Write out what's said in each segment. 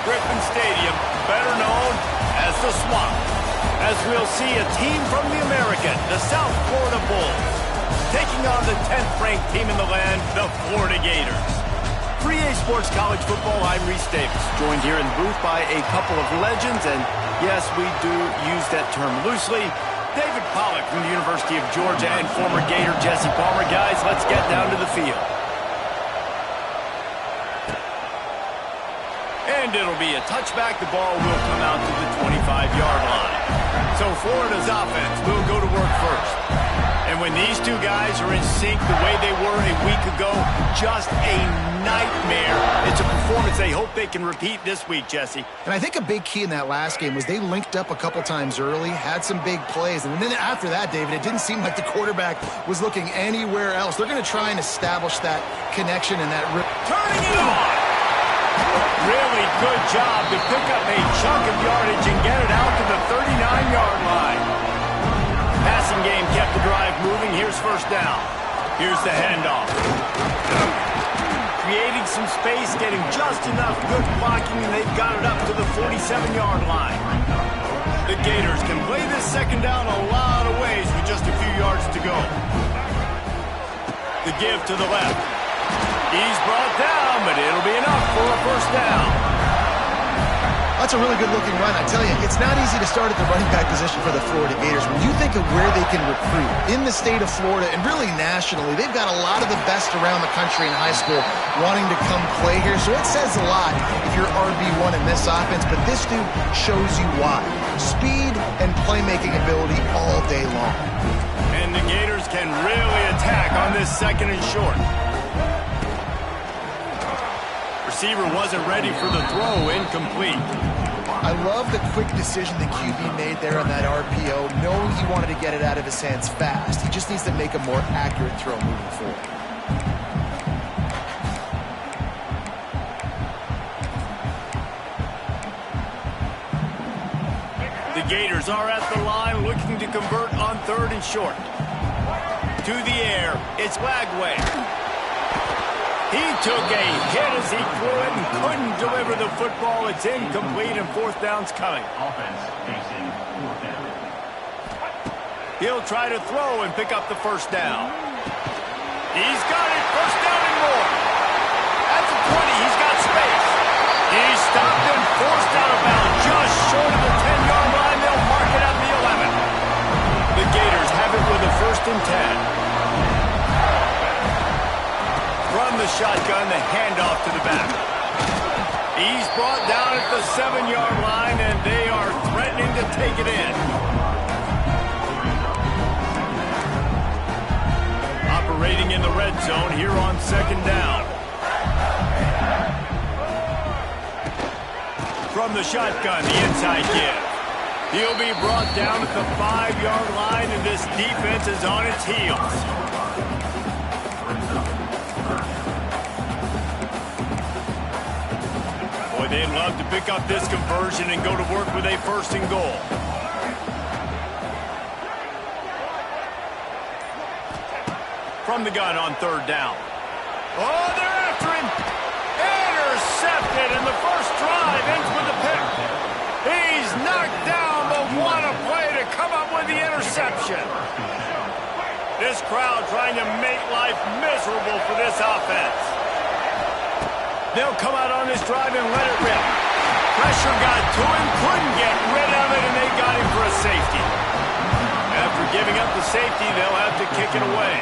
Griffin Stadium, better known as the Swamp, as we'll see a team from the American, the South Florida Bulls, taking on the 10th-ranked team in the land, the Florida Gators. For EA Sports College Football, I'm Reese Davis, joined here in the booth by a couple of legends, and yes, we do use that term loosely. David Pollack from the University of Georgia and former Gator Jesse Palmer. Guys, let's get down to the field. And it'll be a touchback. The ball will come out to the 25-yard line. So Florida's offense will go to work first. And when these two guys are in sync the way they were a week ago, just a nightmare. It's a performance they hope they can repeat this week, Jesse. And I think a big key in that last game was they linked up a couple times early, had some big plays, and then after that, David, it didn't seem like the quarterback was looking anywhere else. They're going to try and establish that connection and that... Turning it on! Really good job to pick up a chunk of yardage and get it out to the 39-yard line. Passing game kept the drive moving. Here's first down. Here's the handoff. Creating some space, getting just enough good blocking, and they've got it up to the 47-yard line. The Gators can play this second down a lot of ways with just a few yards to go. The give to the left. He's brought down, but it'll be enough for a first down. That's a really good-looking run. I tell you, it's not easy to start at the running back position for the Florida Gators. When you think of where they can recruit in the state of Florida and really nationally, they've got a lot of the best around the country in high school wanting to come play here. So it says a lot if you're RB1 in this offense, but this dude shows you why. Speed and playmaking ability all day long. And the Gators can really attack on this second and short. Receiver wasn't ready for the throw, incomplete. I love the quick decision the QB made there on that RPO, knowing he wanted to get it out of his hands fast. He just needs to make a more accurate throw moving forward. The Gators are at the line looking to convert on third and short. To the air, it's Lagway. He took a hit as he threw it and couldn't deliver the football. It's incomplete and fourth down's coming. He'll try to throw and pick up the first down. He's got it, first down and more. At the 20, he's got space. He's stopped and forced out of bounds just short of the 10-yard line. They'll mark it at the 11. The Gators have it with a first and 10. From the shotgun, the handoff to the back. He's brought down at the 7-yard line, and they are threatening to take it in. Operating in the red zone here on second down. From the shotgun, the inside give. He'll be brought down at the 5-yard line, and this defense is on its heels. They'd love to pick up this conversion and go to work with a first and goal. From the gun on third down. Oh, they're after him. Intercepted, and the first drive ends with a pick. He's knocked down, but what a play to come up with the interception. This crowd trying to make life miserable for this offense. They'll come out on this drive and let it rip. Pressure got to him, couldn't get rid of it, and they got him for a safety. After giving up the safety, they'll have to kick it away.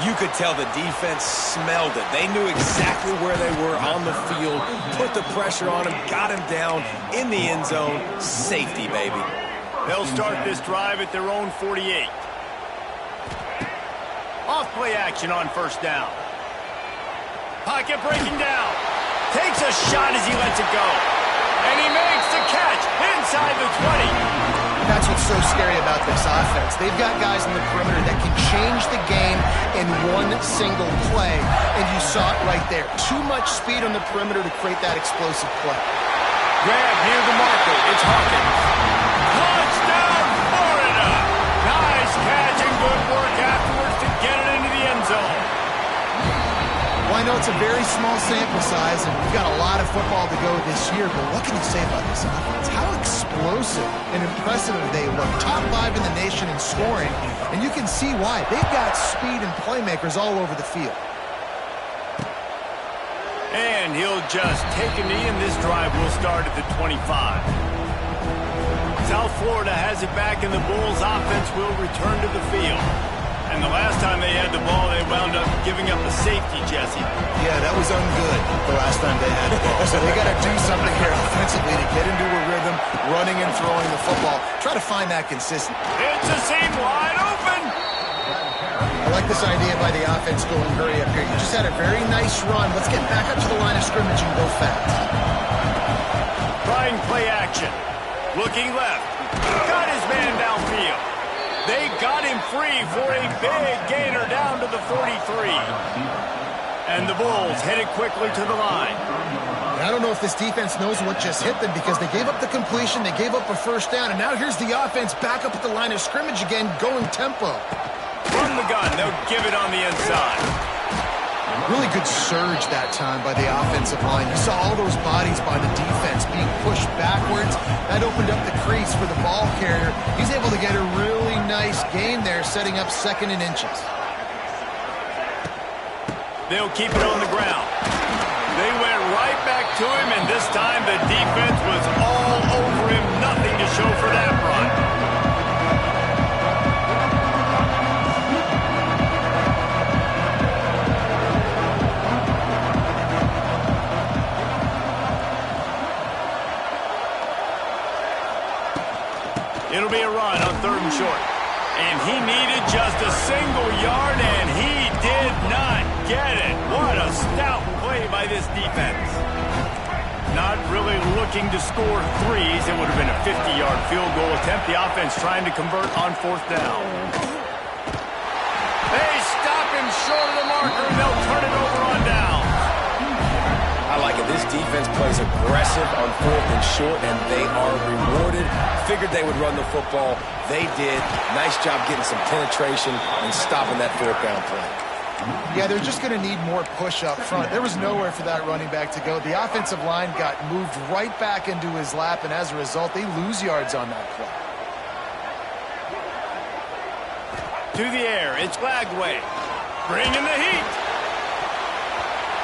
You could tell the defense smelled it. They knew exactly where they were on the field, put the pressure on him, got him down in the end zone. Safety, baby. They'll start this drive at their own 48. Off-play action on first down. Pocket breaking down. Takes a shot as he lets it go. And he makes the catch inside the 20. That's what's so scary about this offense. They've got guys in the perimeter that can change the game in one single play. And you saw it right there. Too much speed on the perimeter to create that explosive play. Grab near the marker. It's Hawkins. Touchdown, Florida! Nice catch and good work afterwards to get it into the end zone. Why I know it's a very small sample size, and we've got a lot of football to go this year, but what can you say about this offense? How explosive and impressive they look. Top 5 in the nation in scoring, and you can see why. They've got speed and playmakers all over the field. And he'll just take a knee, and this drive will start at the 25. South Florida has it back, and the Bulls offense will return to the field. And the last time they had the ball, they wound up giving up a safety, Jesse. Yeah, that was ungood the last time they had the ball. So they got to do something here offensively to get into a rhythm, running and throwing the football. Try to find that consistency. It's a seam wide open. I like this idea by the offense going hurry up here. You just had a very nice run. Let's get back up to the line of scrimmage and go fast. Trying play action. Looking left. Got his man downfield. They got him free for a big gainer down to the 43. And the Bulls headed quickly to the line. I don't know if this defense knows what just hit them because they gave up the completion, they gave up a first down, and now here's the offense back up at the line of scrimmage again, going tempo. From the gun, they'll give it on the inside. Really good surge that time by the offensive line. You saw all those bodies by the defense being pushed backwards. That opened up the crease for the ball carrier. He's able to get a really nice gain there, setting up 2nd and inches. They'll keep it on the ground. They went right back to him, and this time the defense was all over him. Nothing to show for that run. It'll be a run on 3rd and short. And he needed just a single yard, and he did not get it. What a stout play by this defense. Not really looking to score threes. It would have been a 50-yard field goal attempt. The offense trying to convert on 4th down. They stop him short of the marker. They'll turn it over on down. I like it. This defense plays aggressive on 4th and short, and they are rewarded. Figured they would run the football. They did. Nice job getting some penetration and stopping that 4th down play. Yeah, they're just going to need more push up front. There was nowhere for that running back to go. The offensive line got moved right back into his lap, and as a result, they lose yards on that play. To the air, it's Lagway. Bringing the heat.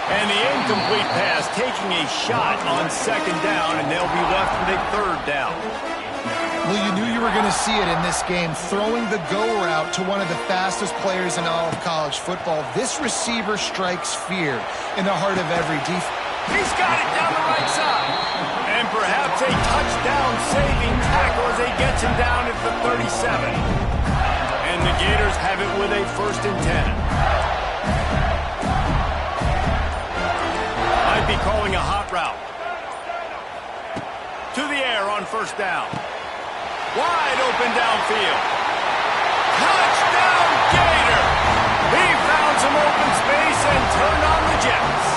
And the incomplete pass taking a shot on 2nd down, and they'll be left with a 3rd down. Well, you knew you were going to see it in this game, throwing the go route to one of the fastest players in all of college football. This receiver strikes fear in the heart of every defense. He's got it down the right side. And perhaps a touchdown-saving tackle as he gets him down at the 37. And the Gators have it with a 1st and 10. Might be calling a hot route. To the air on 1st down. Wide open downfield. Touchdown Gator! He found some open space and turned on the Jets.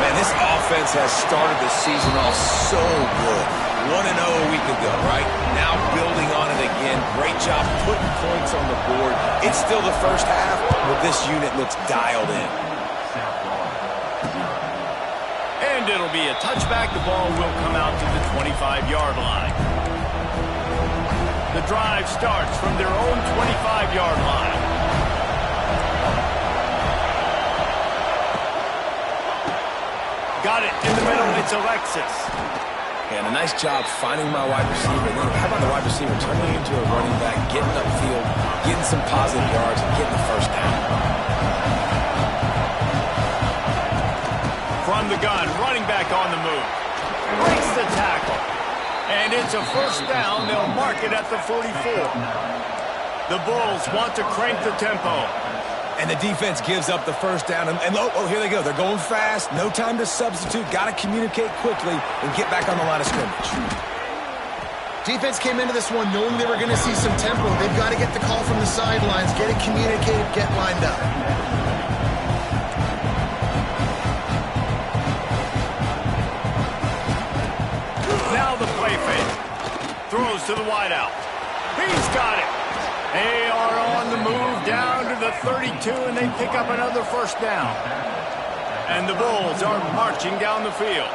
Man, this offense has started the season off so good. 1-0 a week ago, right? Now building on it again. Great job putting points on the board. It's still the first half, but this unit looks dialed in. And it'll be a touchback. The ball will come out to the 25-yard line. The drive starts from their own 25-yard line. Got it in the middle. It's Alexis. And a nice job finding my wide receiver. Then how about the wide receiver turning into a running back, getting upfield, getting some positive yards, and getting the 1st down. From the gun, running back on the move. Breaks the tackle. And it's a 1st down. They'll mark it at the 44. The Bulls want to crank the tempo. And the defense gives up the 1st down. And oh, here they go. They're going fast. No time to substitute. Got to communicate quickly and get back on the line of scrimmage. Defense came into this one knowing they were going to see some tempo. They've got to get the call from the sidelines, get it communicated, get lined up. Now the play fake. Throws to the wideout. He's got it. They are on the move down to the 32, and they pick up another first down. And the Bulls are marching down the field.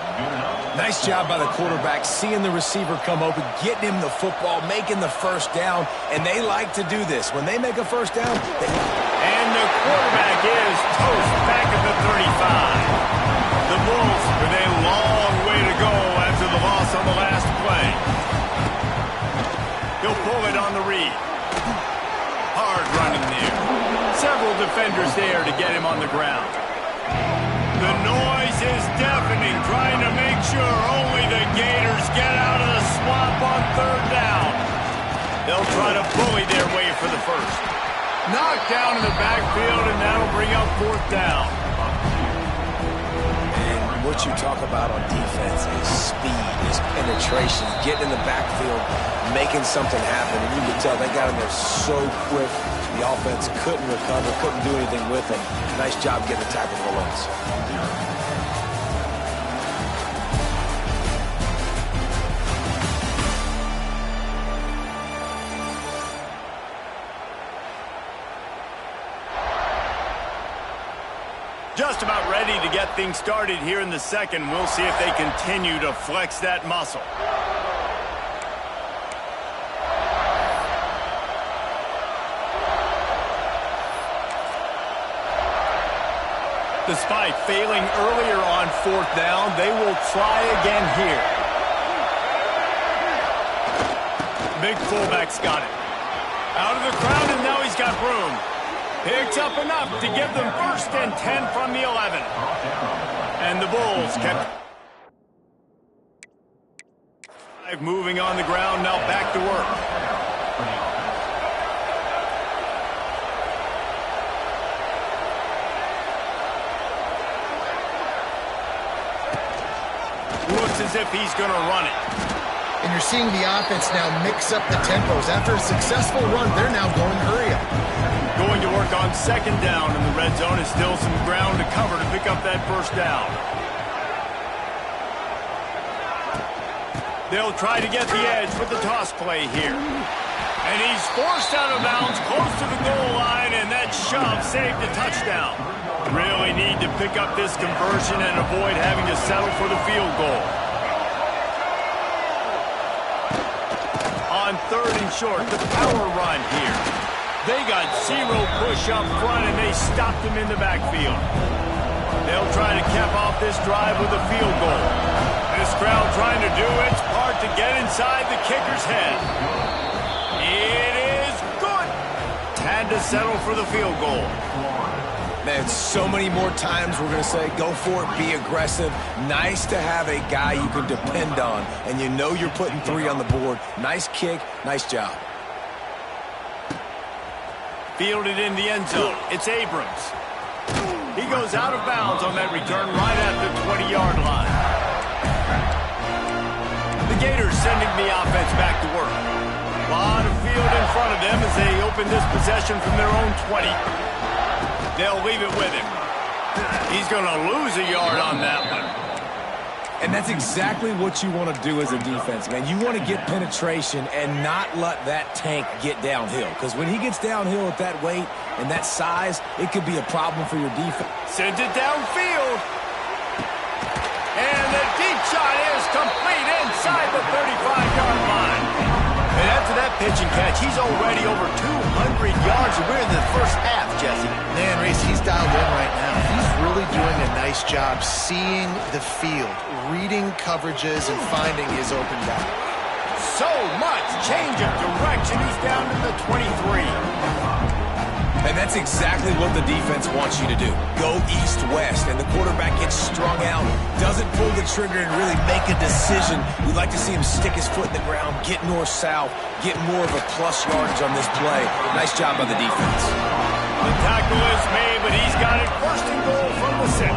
Nice job by the quarterback, seeing the receiver come open, getting him the football, making the first down, and they like to do this. When they make a first down, and the quarterback is toast back at the 35. The Bulls with a long way to go after the loss on the last play. He'll pull it on the read. Hard running there. Several defenders there to get him on the ground. The noise is deafening, trying to make sure only the Gators get out of the swamp on third down. They'll try to bully their way for the first. Knocked down in the backfield, and that'll bring up fourth down. And what you talk about on defense is speed, is penetration, getting in the backfield, making something happen. And you can tell they got in there so quick. The offense couldn't recover, couldn't do anything with them. Nice job getting the tackle for loss. Just about ready to get things started here in the second. We'll see if they continue to flex that muscle. Despite failing earlier on fourth down, they will try again here. Big fullback's got it. Out of the crowd, and now he's got room. Picks up enough to give them first and 10 from the 11. And the Bulls kept moving on the ground, now back to work. Looks as if he's going to run it. And you're seeing the offense now mix up the tempos. After a successful run, they're now going hurry up. Going to work on second down, and the red zone is still some ground to cover to pick up that first down. They'll try to get the edge with the toss play here. And he's forced out of bounds close to the goal line, and that shove saved a touchdown. Really need to pick up this conversion and avoid having to settle for the field goal. On third and short, the power run here. They got zero push up front, and they stopped him in the backfield. They'll try to cap off this drive with a field goal. This crowd trying to do its part to get inside the kicker's head. It is good. Had to settle for the field goal. Man, so many more times we're going to say, go for it, be aggressive. Nice to have a guy you can depend on, and you know you're putting 3 on the board. Nice kick, nice job. Fielded in the end zone. It's Abrams. He goes out of bounds on that return right at the 20-yard line. The Gators sending the offense back to work. A lot of field in front of them as they open this possession from their own 20. They'll leave it with him. He's going to lose a yard on that one. And that's exactly what you want to do as a defense, man. You want to get penetration and not let that tank get downhill. Because when he gets downhill at that weight and that size, it could be a problem for your defense. Sends it downfield. And the deep shot is complete inside the 35-yard line. And after that pitch and catch, he's already over 200 yards. And we're in the first half, Jesse. Man, Reese, he's dialed in right now. He's really doing a nice job seeing the field, reading coverages, and finding his open guy. So much change of direction. He's down to the 23. And that's exactly what the defense wants you to do. Go east-west, and the quarterback gets strung out, doesn't pull the trigger and really make a decision. We'd like to see him stick his foot in the ground, get north-south, get more of a plus yardage on this play. Nice job by the defense. The tackle is made, but he's got it first and goal from the 6.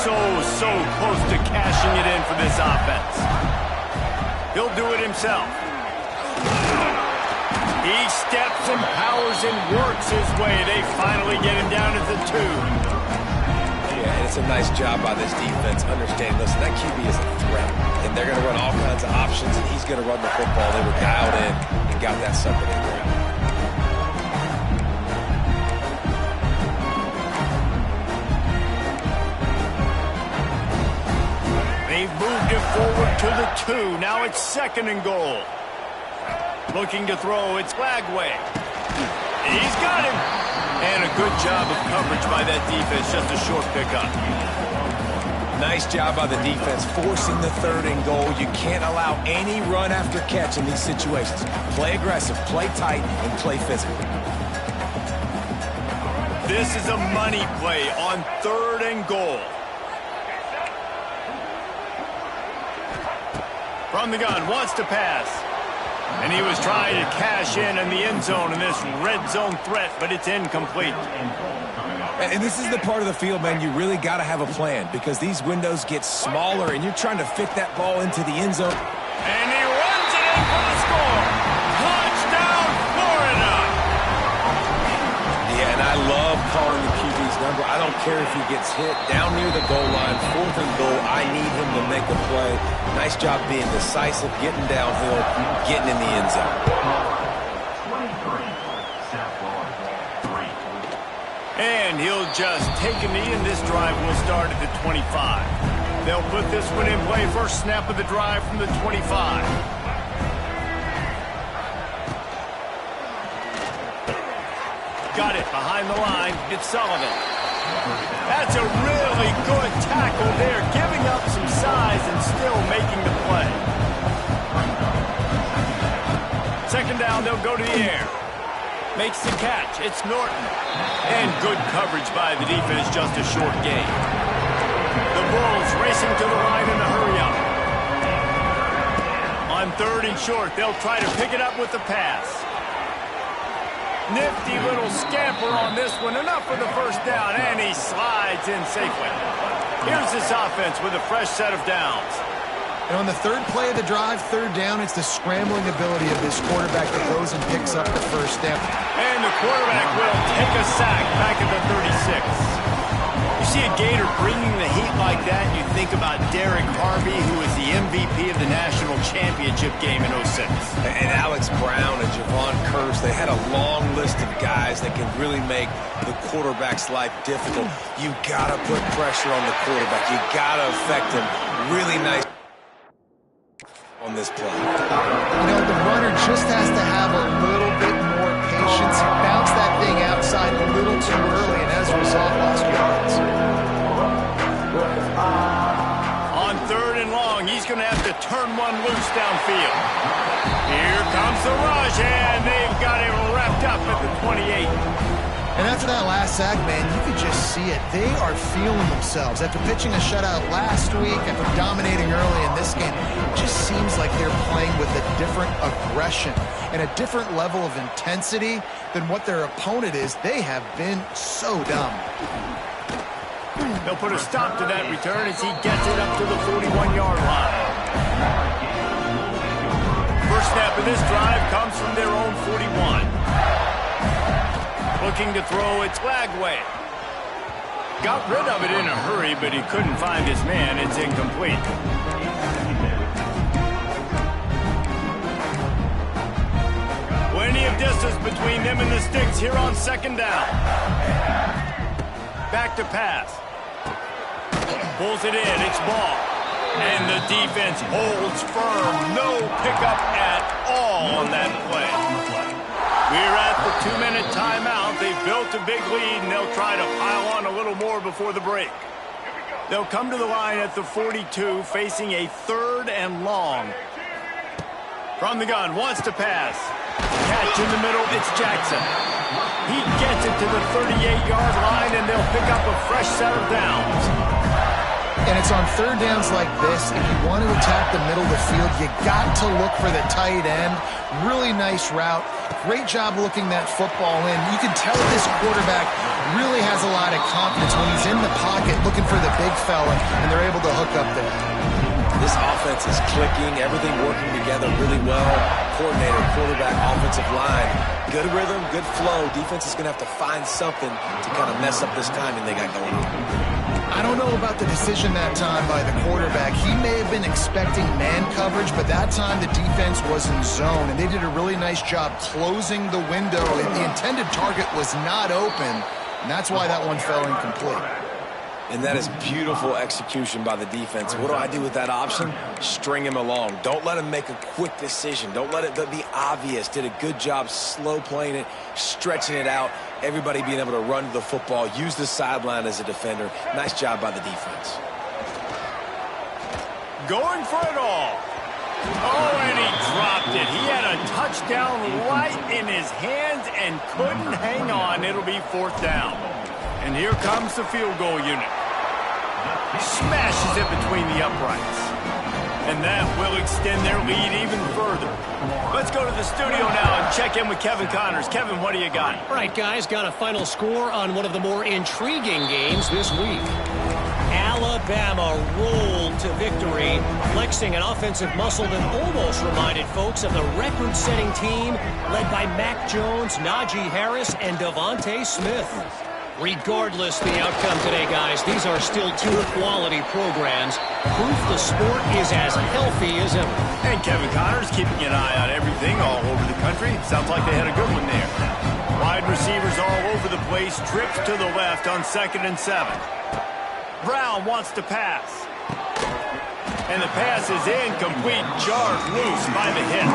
So close to cashing it in for this offense. He'll do it himself. He steps and powers and works his way. They finally get him down at the 2. Yeah, and it's a nice job by this defense understanding, listen, that QB is a threat, and they're going to run all kinds of options, and he's going to run the football. They were dialed in got that sucker in there. They've moved it forward to the 2. Now it's 2nd and goal. Looking to throw, it's Lagway. He's got him. And a good job of coverage by that defense, just a short pickup. Nice job by the defense, forcing the 3rd and goal. You can't allow any run after catch in these situations. Play aggressive, play tight, and play physical. This is a money play on 3rd and goal. From the gun, wants to pass. And he was trying to cash in the end zone in this red zone threat, but it's incomplete. And this is the part of the field, man, you really got to have a plan because these windows get smaller and you're trying to fit that ball into the end zone. And he runs it in for the score. Touchdown, Florida! Yeah, and I love calling the QB's number. I don't care if he gets hit down near the goal line, 4th and goal. I need him to make a play. Nice job being decisive, getting downhill, getting in the end zone. And he'll just take a knee, and this drive will start at the 25. They'll put this one in play. First snap of the drive from the 25. Got it behind the line. It's Sullivan. That's a really good tackle there, giving up some size and still making the play. 2nd down, they'll go to the air. Makes the catch. It's Norton. And good coverage by the defense, just a short gain. The Bulls racing to the line in a hurry-up. On 3rd and short, they'll try to pick it up with the pass. Nifty little scamper on this one. Enough for the 1st down, and he slides in safely. Here's this offense with a fresh set of downs. And on the 3rd play of the drive, 3rd down, it's the scrambling ability of this quarterback that goes and picks up the 1st down. And the quarterback will take a sack back at the 36. You see a Gator bringing the heat like that, you think about Derek Harvey, who was the MVP of the national championship game in 06. And Alex Brown and Javon Curse, they had a long list of guys that can really make the quarterback's life difficult. You got to put pressure on the quarterback. You got to affect him. Really nice on this play. You know, the runner just has to have a little bit more patience. He bounced that thing outside a little too early, and as a result, lost yards. On 3rd and long, he's going to have to turn one loose downfield. Here comes the rush, and they've got it wrapped up at the 28. And after that last sack, man, you could just see it. They are feeling themselves. After pitching a shutout last week, after dominating early in this game, it just seems like they're playing with a different aggression and a different level of intensity than what their opponent is. They have been so dumb. They'll put a stop to that return as he gets it up to the 41-yard line. First snap of this drive comes from their own 41. Looking to throw, it's Lagway. Got rid of it in a hurry, but he couldn't find his man. It's incomplete. Plenty of distance between them and the sticks here on 2nd down. Back to pass. Pulls it in, it's ball. And the defense holds firm. No pickup at all on that play. We're at the 2-minute timeout. They've built a big lead, and they'll try to pile on a little more before the break. They'll come to the line at the 42, facing a 3rd and long. From the gun, wants to pass. Catch in the middle, it's Jackson. He gets it to the 38-yard line, and they'll pick up a fresh set of downs. And it's on 3rd downs like this, if you want to attack the middle of the field, you got to look for the tight end. Really nice route. Great job looking that football in. You can tell this quarterback really has a lot of confidence when he's in the pocket looking for the big fella, and they're able to hook up there. This offense is clicking, everything working together really well. Coordinator, quarterback, offensive line. Good rhythm, good flow. Defense is going to have to find something to kind of mess up this timing they got going on. I don't know about the decision that time by the quarterback. He may have been expecting man coverage, but that time the defense was in zone, and they did a really nice job closing the window, and the intended target was not open, and that's why that one fell incomplete. And that is beautiful execution by the defense. What do I do with that option? String him along. Don't let him make a quick decision. Don't let it be obvious. Did a good job slow playing it, stretching it out, everybody being able to run to the football, use the sideline as a defender. Nice job by the defense. Going for it all. Oh, and he dropped it. He had a touchdown right in his hands and couldn't hang on. It'll be 4th down. And here comes the field goal unit. Smashes it between the uprights. And that will extend their lead even further. Let's go to the studio now and check in with Kevin Connors. Kevin, what do you got? All right, guys, got a final score on one of the more intriguing games this week. Alabama rolled to victory, flexing an offensive muscle that almost reminded folks of the record-setting team led by Mac Jones, Najee Harris, and Devontae Smith. Regardless the outcome today, guys, these are still two quality programs. Proof the sport is as healthy as ever. And Kevin Connors keeping an eye on everything all over the country. Sounds like they had a good one there. Wide receivers all over the place. Trips to the left on 2nd and 7. Brown wants to pass. And the pass is incomplete. Jarred loose by the hit.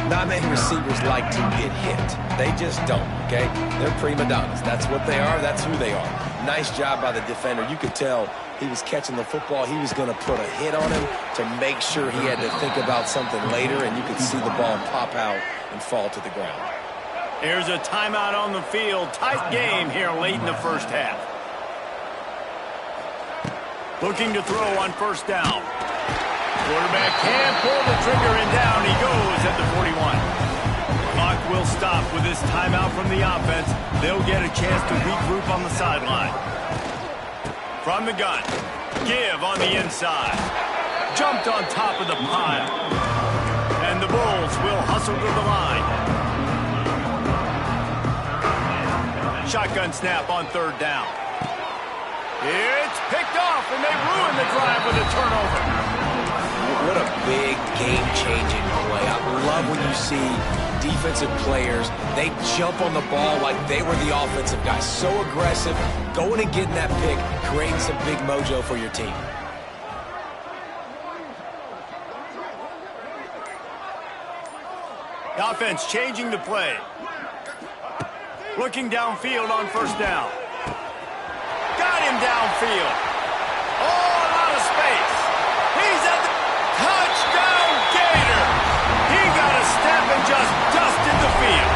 Not many receivers like to get hit. They just don't, okay? They're prima donnas. That's what they are. That's who they are. Nice job by the defender. You could tell he was catching the football. He was going to put a hit on him to make sure he had to think about something later, and you could see the ball pop out and fall to the ground. Here's a timeout on the field. Tight game here late in the first half. Looking to throw on 1st down. Quarterback can't pull the trigger, and down he goes at the 41. Clock will stop with this timeout from the offense. They'll get a chance to regroup on the sideline. From the gun, give on the inside. Jumped on top of the pile. And the Bulls will hustle to the line. Shotgun snap on 3rd down. It's picked off, and they ruin the drive with a turnover. What a big game-changing play. I love when you see defensive players, they jump on the ball like they were the offensive guys. So aggressive, going and getting that pick, creating some big mojo for your team. The offense changing the play. Looking downfield on 1st down. Got him downfield. Oh, a lot of space. He's at the touchdown Gator. He got a step and just dusted the field.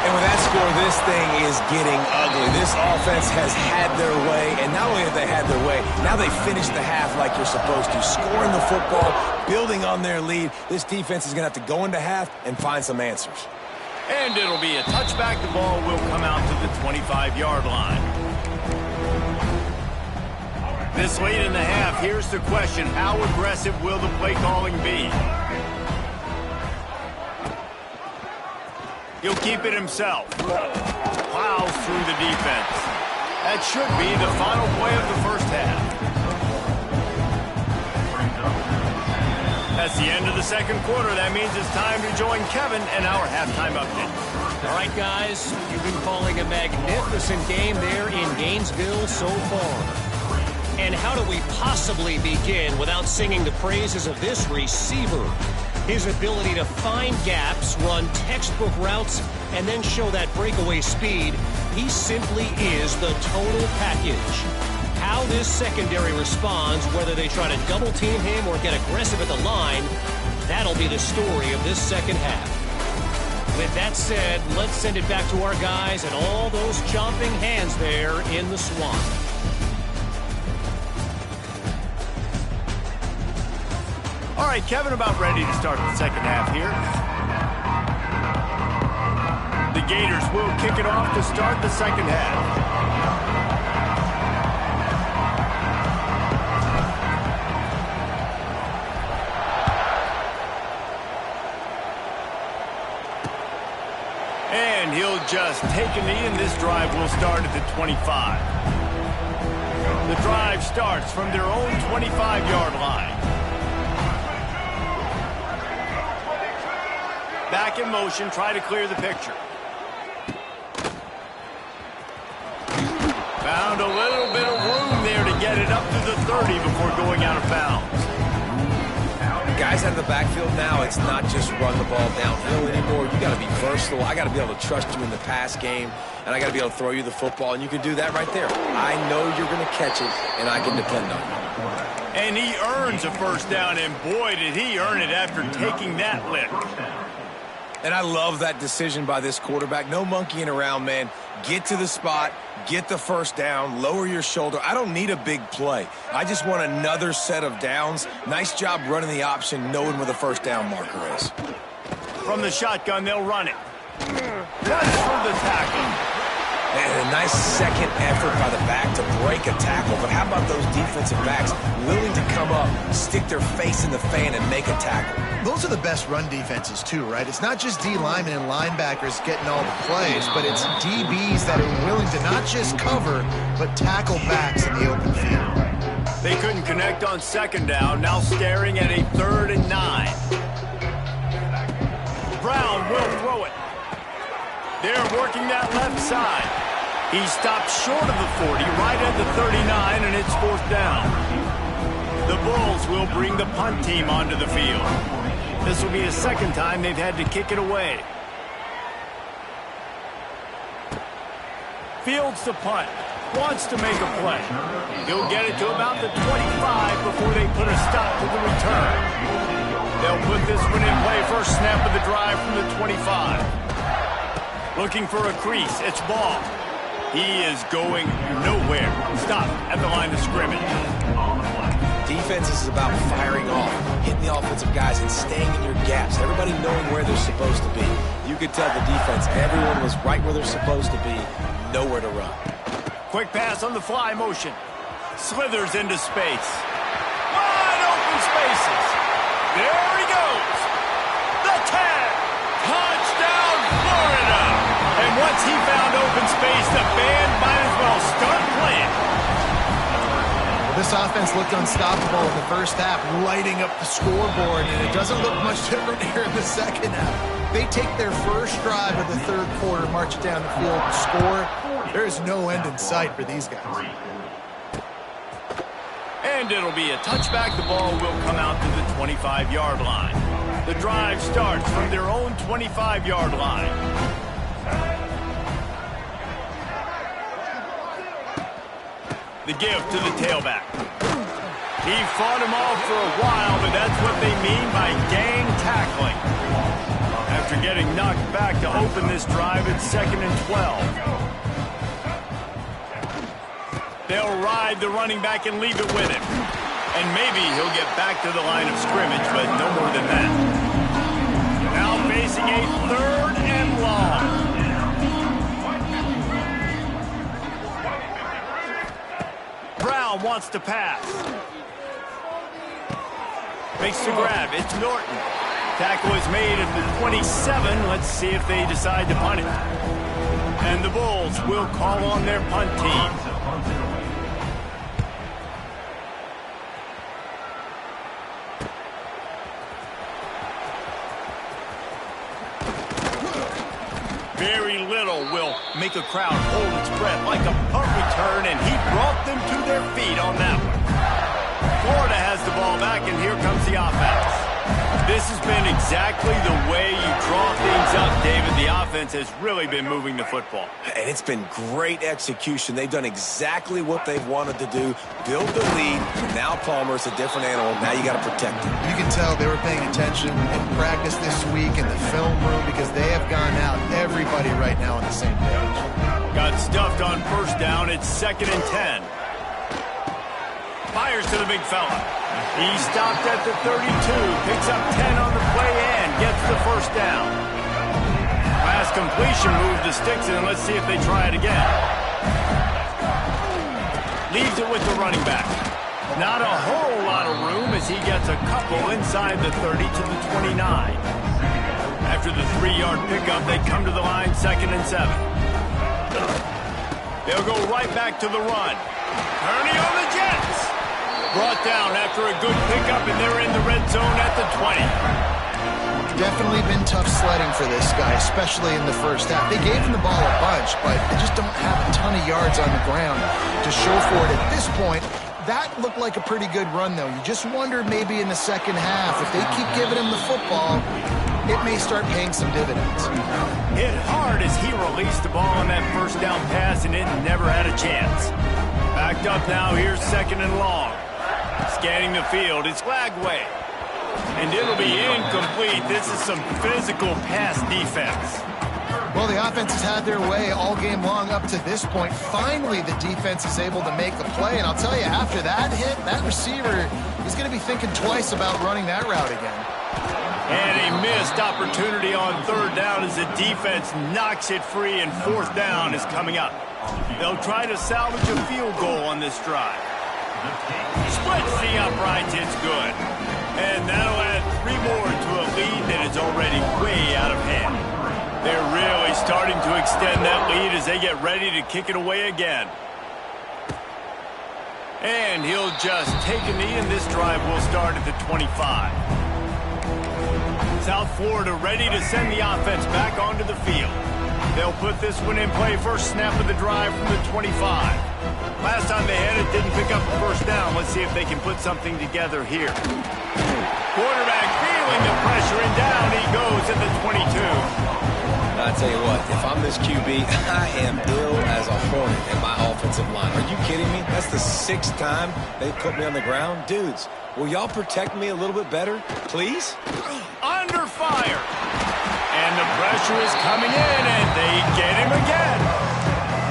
And with that score, this thing is getting ugly. This offense has had their way, and not only have they had their way, now they finish the half like you're supposed to, scoring the football, building on their lead. This defense is going to have to go into half and find some answers. And it'll be a touchback. The ball will come out to the 25-yard line. This late in the half, here's the question. How aggressive will the play calling be? He'll keep it himself. Plows through the defense. That should be the final play of the first half. That's the end of the second quarter. That means it's time to join Kevin and our halftime update. All right, guys, you've been calling a magnificent game there in Gainesville so far. And how do we possibly begin without singing the praises of this receiver? His ability to find gaps, run textbook routes, and then show that breakaway speed. He simply is the total package. How this secondary responds, whether they try to double-team him or get aggressive at the line, that'll be the story of this second half. With that said, let's send it back to our guys and all those chomping hands there in the swamp. All right, Kevin, about ready to start the second half here. The Gators will kick it off to start the second half. And he'll just take a knee, and this drive will start at the 25. The drive starts from their own 25-yard line. Back in motion, try to clear the picture. Found a little bit of room there to get it up to the 30 before going out of bounds. Guys out of the backfield now, it's not just run the ball downhill anymore. You got to be versatile. I got to be able to trust you in the pass game, and I got to be able to throw you the football, and you can do that right there. I know you're going to catch it, and I can depend on you. And he earns a first down, and boy, did he earn it after taking that lick. And I love that decision by this quarterback. No monkeying around, man. Get to the spot, get the first down, lower your shoulder. I don't need a big play. I just want another set of downs. Nice job running the option, knowing where the first down marker is. From the shotgun, they'll run it. That's for the tackle. And a nice second effort by the back to break a tackle. But how about those defensive backs willing to come up, stick their face in the fan, and make a tackle? Those are the best run defenses, too, right? It's not just D linemen and linebackers getting all the plays, but it's DBs that are willing to not just cover, but tackle backs in the open field. They couldn't connect on second down, now staring at a 3rd and 9. Brown will throw it. They're working that left side. He stopped short of the 40, right at the 39, and it's 4th down. The Bulls will bring the punt team onto the field. This will be the second time they've had to kick it away. Fields the punt. Wants to make a play. He'll get it to about the 25 before they put a stop to the return. They'll put this one in play. First snap of the drive from the 25. Looking for a crease. It's Ball. He is going nowhere. Stop at the line of scrimmage. Defense is about firing off, hitting the offensive guys, and staying in your gaps. Everybody knowing where they're supposed to be. You could tell the defense, everyone was right where they're supposed to be, nowhere to run. Quick pass on the fly motion. Slithers into space. Wide open spaces. There he goes. The tag. Touchdown, Florida. And once he found open space, the band might as well start playing. This offense looked unstoppable in the first half, lighting up the scoreboard, and it doesn't look much different here in the second half. They take their first drive of the third quarter, march down the field, and score. There is no end in sight for these guys. And it'll be a touchback. The ball will come out to the 25-yard line. The drive starts from their own 25-yard line. The give to the tailback. He fought him off for a while, but that's what they mean by gang tackling. After getting knocked back to open this drive, it's 2nd and 12. They'll ride the running back and leave it with him. And maybe he'll get back to the line of scrimmage, but no more than that. Now facing a 3rd and long. Brown wants to pass. Makes the grab. It's Norton. Tackle is made at the 27. Let's see if they decide to punt it. And the Bulls will call on their punt team. Very little will make a crowd hold its breath like a punt return, and he brought them to their feet on that one. Florida has the ball back, and here comes the offense. This has been exactly the way you draw things up, David. The offense has really been moving the football. And it's been great execution. They've done exactly what they've wanted to do. Build the lead. Now Palmer's a different animal. Now you got to protect him. You can tell they were paying attention in practice this week in the film room because they have gone out, everybody right now on the same page. Got stuffed on first down. It's 2nd and 10. Fires to the big fella. He stopped at the 32, picks up 10 on the play and gets the first down. Pass completion move to sticks, and let's see if they try it again. Leaves it with the running back. Not a whole lot of room as he gets a couple inside the 30 to the 29. After the 3-yard pickup, they come to the line 2nd and 7. They'll go right back to the run. Ernie on the Jets. Brought down after a good pickup, and they're in the red zone at the 20. Definitely been tough sledding for this guy, especially in the first half. They gave him the ball a bunch, but they just don't have a ton of yards on the ground to show for it at this point. That looked like a pretty good run, though. You just wonder maybe in the second half, if they keep giving him the football, it may start paying some dividends. Hit hard as he released the ball on that first down pass, and it never had a chance. Backed up now, here's 2nd and long. Scanning the field, it's Lagway. And it'll be incomplete. This is some physical pass defense. Well, the offense has had their way all game long up to this point. Finally, the defense is able to make the play. And I'll tell you, after that hit, that receiver is going to be thinking twice about running that route again. And a missed opportunity on 3rd down as the defense knocks it free, and 4th down is coming up. They'll try to salvage a field goal on this drive. Splits the uprights, it's good. And that'll add 3 more to a lead that is already way out of hand. They're really starting to extend that lead as they get ready to kick it away again. And he'll just take a knee, and this drive will start at the 25. South Florida ready to send the offense back onto the field. They'll put this one in play, first snap of the drive from the 25. Last time they had it, didn't pick up the first down. Let's see if they can put something together here. Quarterback feeling the pressure, and down he goes at the 22. I tell you what, if I'm this QB, I am ill as a hornet in my offensive line. Are you kidding me? That's the 6th time they put me on the ground. Dudes, will y'all protect me a little bit better, please? Under fire. And the pressure is coming in, and they get him again.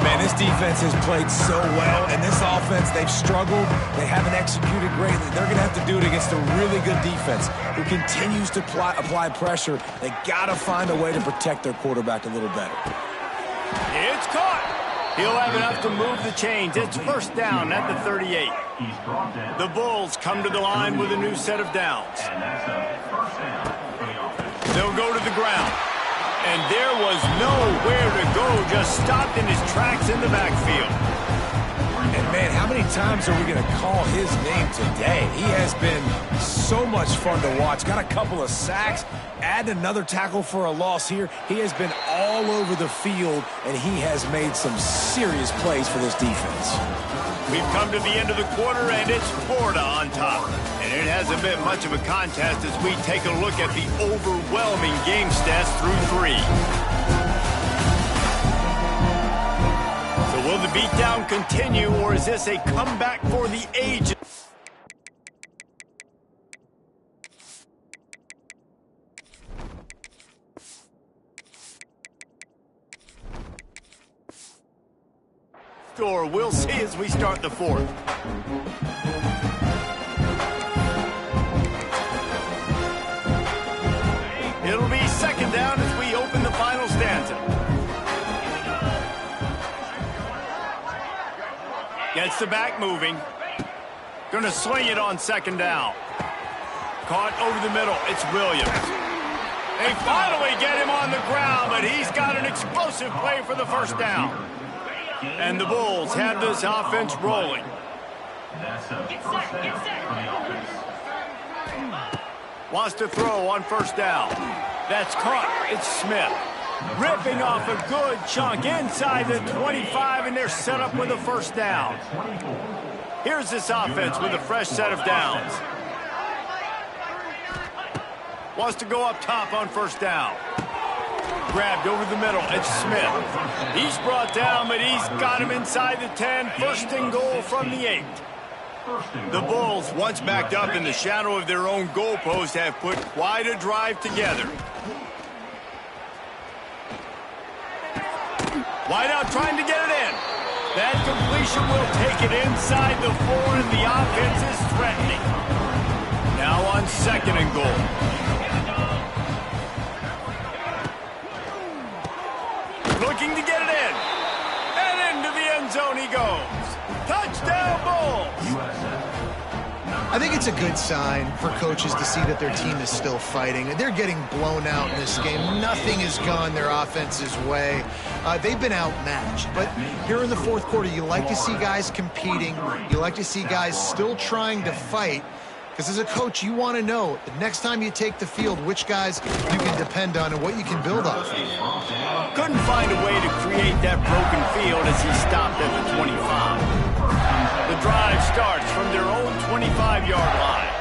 Man, this defense has played so well, and this offense, they've struggled. They haven't executed greatly. They're going to have to do it against a really good defense who continues to apply pressure. They got to find a way to protect their quarterback a little better. It's caught. He'll have enough to move the chains. It's 1st down at the 38. The Bulls come to the line with a new set of downs. They'll go to the ground. And there was nowhere to go, just stopped in his tracks in the backfield. And, man, how many times are we going to call his name today? He has been so much fun to watch. Got a couple of sacks, add another tackle for a loss here. He has been all over the field, and he has made some serious plays for this defense. We've come to the end of the quarter, and it's Florida on top. And it hasn't been much of a contest as we take a look at the overwhelming game stats through 3. So will the beatdown continue, or is this a comeback for the ages? Or we'll see as we start the 4th. It'll be 2nd down as we open the final stanza. Gets the back moving. Gonna sling it on 2nd down. Caught over the middle. It's Williams. They finally get him on the ground, but he's got an explosive play for the 1st down. And the Bulls have this offense rolling. Wants to throw on 1st down. That's caught. It's Smith. Ripping off a good chunk inside the 25, and they're set up with a 1st down. Here's this offense with a fresh set of downs. Wants to go up top on 1st down. Grabbed over the middle. It's Smith. He's brought down, but he's got him inside the 10. 1st and goal from the 8. The Bulls, once backed up in the shadow of their own goalpost, have put quite a drive together. Wideout trying to get it in. That completion will take it inside the 4, and the offense is threatening. Now on 2nd and goal. Looking to get it in. And into the end zone he goes. Touchdown, Bulls! I think it's a good sign for coaches to see that their team is still fighting. They're getting blown out in this game. Nothing has gone their offense's way. They've been outmatched. But here in the fourth quarter, you like to see guys competing. You like to see guys still trying to fight. Because as a coach, you want to know the next time you take the field which guys you can depend on and what you can build off of. Couldn't find a way to create that broken field as he stopped at the 25. The drive starts from their own 25-yard line.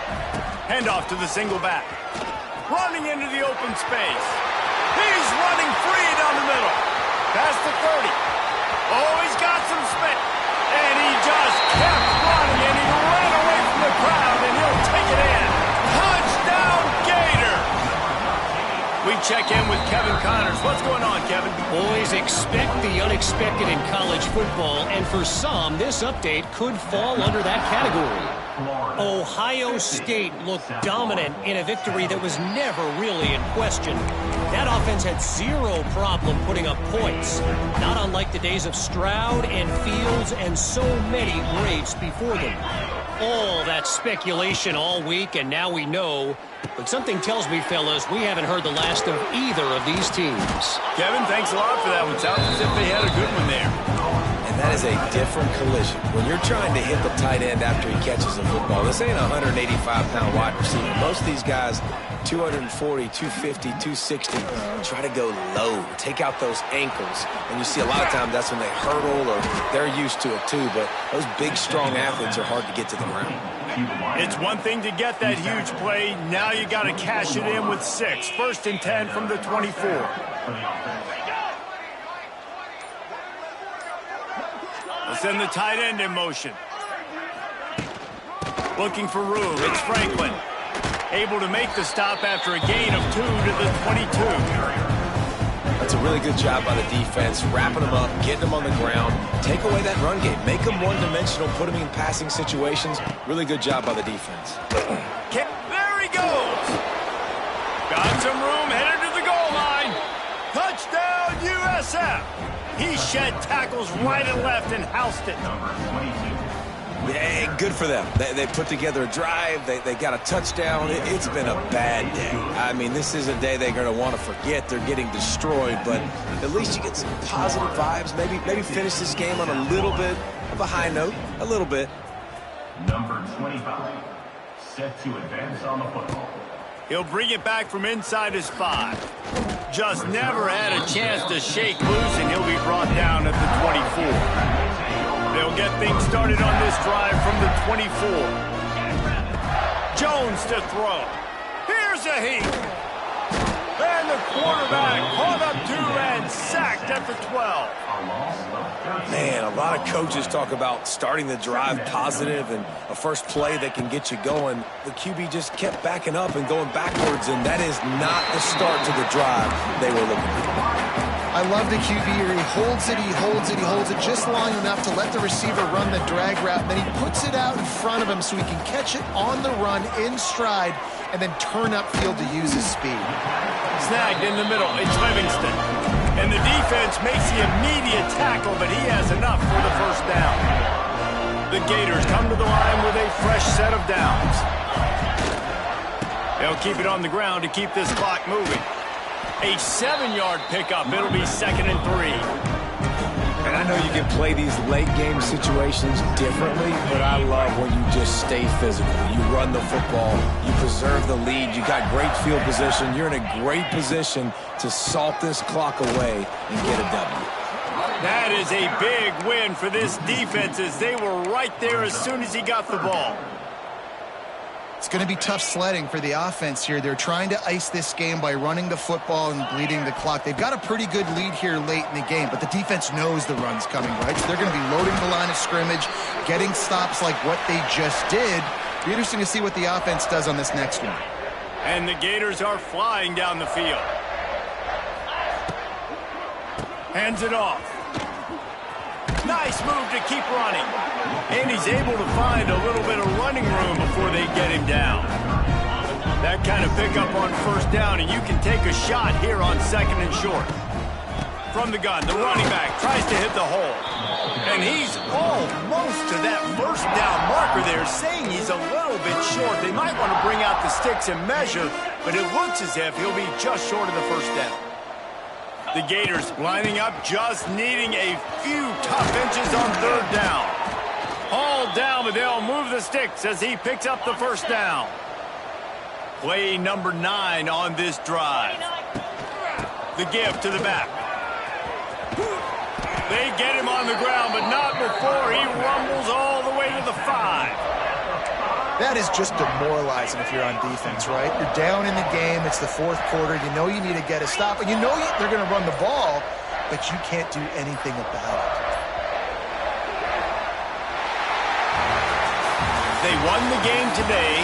Handoff to the single back. Running into the open space. He's running free down the middle. Past the 30. Oh, he's got some space. And he just kept running, and he ran away from the crowd, and he'll take it in. Touchdown, Gator! We check in with Kevin Connors. What's going on, Kevin? Boys, expect the unexpected in college football, and for some, this update could fall under that category. Ohio State looked dominant in a victory that was never really in question. That offense had zero problem putting up points, not unlike the days of Stroud and Fields and so many greats before them. All that speculation all week, and now we know. But something tells me, fellas, we haven't heard the last of either of these teams. Kevin, thanks a lot for that one. Sounds as if they had a good one there. And that is a different collision. When you're trying to hit the tight end after he catches a football, this ain't a 185-pound wide receiver. Most of these guys, 240, 250, 260, try to go low, take out those ankles. And you see a lot of times that's when they hurdle or they're used to it too. But those big, strong athletes are hard to get to the ground. It's one thing to get that huge play. Now you got to cash it in with 6. 1st and 10 from the 24. We'll send the tight end in motion. Looking for room. It's Franklin. Able to make the stop after a gain of 2 to the 22. That's a really good job by the defense, wrapping them up, getting them on the ground, take away that run game, make them one-dimensional, put them in passing situations. Really good job by the defense. There he goes. Got some room, headed to the goal line. Touchdown, USF. He shed tackles right and left and housed it. Yeah, good for them. They put together a drive. They got a touchdown. It's been a bad day. I mean, this is a day they're going to want to forget. They're getting destroyed, but at least you get some positive vibes. Maybe finish this game on a little bit of a high note. A little bit. Number 25, set to advance on the football. He'll bring it back from inside his 5. Just never had a chance to shake loose, and he'll be brought down at the 24. They'll get things started on this drive from the 24. Jones to throw. Here's a heat. And the quarterback caught up to and sacked at the 12. Man, a lot of coaches talk about starting the drive positive and a first play that can get you going. The QB just kept backing up and going backwards, and that is not the start to the drive they were looking for. I love the QB here. He holds it, he holds it, he holds it just long enough to let the receiver run the drag route. And then he puts it out in front of him so he can catch it on the run in stride and then turn upfield to use his speed. Snagged in the middle. It's Livingston. And the defense makes the immediate tackle, but he has enough for the first down. The Gators come to the line with a fresh set of downs. They'll keep it on the ground to keep this clock moving. A 7-yard pickup. It'll be 2nd and 3. And I know you can play these late game situations differently, but I love when you just stay physical. You run the football, you preserve the lead, you got great field position, you're in a great position to salt this clock away and get a W. That is a big win for this defense as they were right there as soon as he got the ball. It's going to be tough sledding for the offense here. They're trying to ice this game by running the football and bleeding the clock. They've got a pretty good lead here late in the game, but the defense knows the run's coming, right? So they're going to be loading the line of scrimmage, getting stops like what they just did. Be interesting to see what the offense does on this next one. And the Gators are flying down the field. Hands it off. Nice move to keep running. And he's able to find a little bit of running room before they get him down. That kind of pickup on first down, and you can take a shot here on 2nd and short. From the gun, the running back tries to hit the hole. And he's almost to that first down marker there, saying he's a little bit short. They might want to bring out the sticks and measure, but it looks as if he'll be just short of the first down. The Gators lining up, just needing a few tough inches on third down. Hauled down, but they'll move the sticks as he picks up the first down. Play number 9 on this drive. The give to the back. They get him on the ground, but not before he rumbles all the way to the 5. That is just demoralizing if you're on defense, right? You're down in the game. It's the fourth quarter. You know you need to get a stop, and you know they're going to run the ball, but you can't do anything about it. They won the game today.